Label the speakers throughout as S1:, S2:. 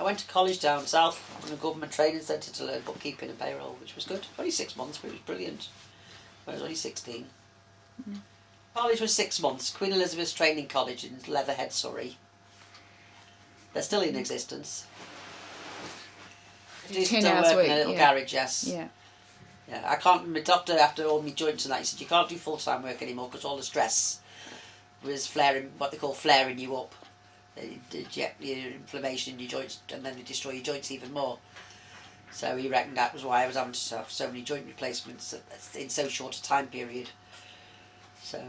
S1: went to college down south in a government training centre to learn bookkeeping and payroll, which was good. Only 6 months, but it was brilliant. I was only 16. Mm. College was 6 months. Queen Elizabeth's Training College in Leatherhead, Surrey. They're still in existence. I do still work in a little garage, yes.
S2: Yeah.
S1: Yeah, I can't. My doctor, after all my joints and that, he said you can't do full-time work anymore because all the stress was flaring, what they call flaring you up. They inject your inflammation in your joints and then they destroy your joints even more. So he reckoned that was why I was having to have so many joint replacements in so short a time period. So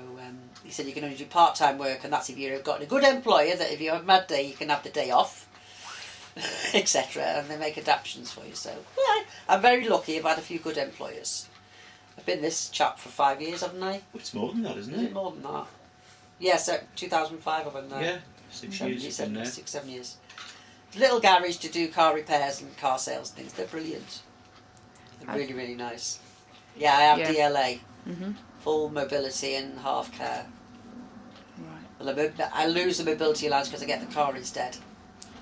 S1: he said you can only do part-time work, and that's if you've got a good employer that if you have a mad day you can have the day off, etc. And they make adaptations for you. So yeah, I'm very lucky. I've had a few good employers. I've been this chap for 5 years, haven't I?
S3: It's more than that, isn't it?
S1: Is it more than that? Yeah, so 2005 I've been there.
S3: Yeah, 6 years you've been there.
S1: 6, 7 years. Little garage to do car repairs and car sales things. They're brilliant. They're really, really nice. Yeah, I have DLA. Mm-hmm. Full mobility and half care. Right. Well, I lose the mobility allowance because I get the car instead.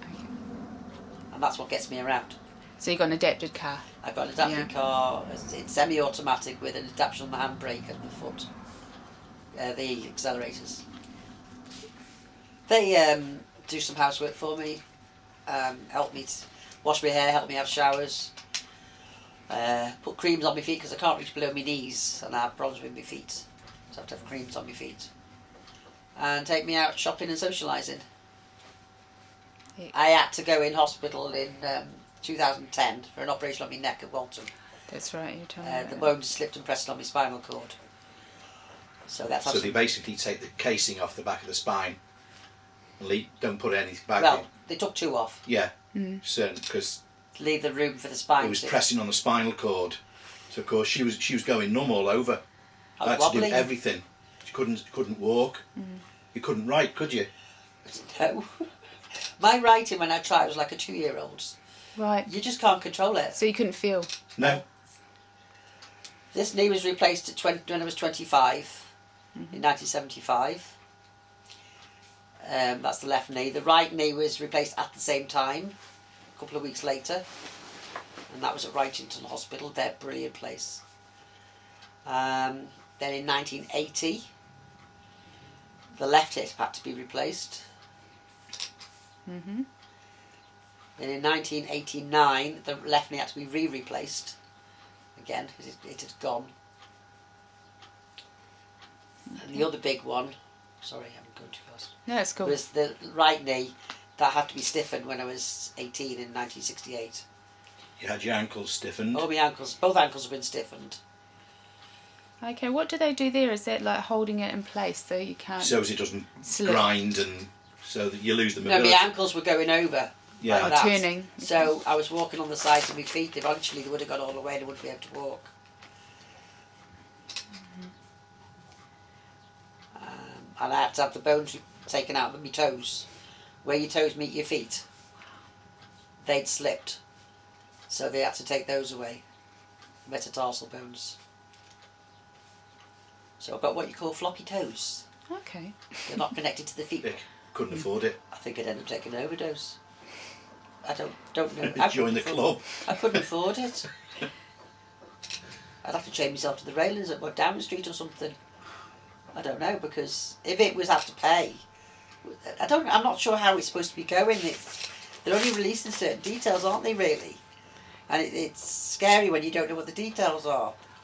S1: Okay. And that's what gets me around.
S2: So you've got an adapted car?
S1: I've got an adapted car. It's semi-automatic with an adaptation on the handbrake and the foot. The accelerators. They do some housework for me. Help me wash my hair, help me have showers. Put creams on my feet because I can't reach below my knees and I have problems with my feet. So I have to have creams on my feet. And take me out shopping and socialising. Yeah. I had to go in hospital in 2010 for an operation on my neck at Walton.
S2: That's right, you told me.
S1: The bone slipped and pressed on my spinal cord. So that's
S3: so they basically take the casing off the back of the spine and don't put anything back in.
S1: Well, they took 2 off.
S3: Yeah, certain, because
S1: leave the room for the spine.
S3: It was pressing on the spinal cord, so of course she was going numb all over.
S1: I
S3: had to do everything. She couldn't walk. You couldn't write, could you?
S1: No. My writing when I tried was like a 2-year-old's.
S2: Right.
S1: You just can't control it.
S2: So you couldn't feel.
S3: No.
S1: This knee was replaced when I was 25 in 1975. That's the left knee. The right knee was replaced at the same time, a couple of weeks later, and that was at Wrightington Hospital. They're a brilliant place. Then in 1980, the left hip had to be replaced. Then in 1989, the left knee had to be re-replaced again because it had gone. And the other big one, sorry, I'm going too fast.
S2: No, it's cool.
S1: Was the right knee that had to be stiffened when I was 18 in 1968.
S3: You had your ankles stiffened?
S1: Oh, my ankles, both ankles have been stiffened.
S2: Okay, what do they do there? Is it like holding it in place so you can't...
S3: So as it doesn't grind and so that you lose the mobility?
S1: No, my ankles were going over.
S3: Yeah.
S1: Like that.
S2: Turning.
S1: So I was walking on the sides of my feet. Eventually they would have gone all the way and I wouldn't be able to walk. And I had to have the bones taken out of my toes. Where your toes meet your feet, they'd slipped. So they had to take those away. Metatarsal bones. So I've got what you call floppy toes.
S2: Okay.
S1: They're not connected to the feet.
S3: Couldn't afford it.
S1: I think I'd end up taking an overdose. I don't know.
S3: Join the club.
S1: I couldn't afford it. I'd have to chain myself to the railings at Downing Street or something. I don't know, because if it was have to pay, I'm not sure how it's supposed to be going. They're only releasing certain details, aren't they, really? And it's scary when you don't know what the details are.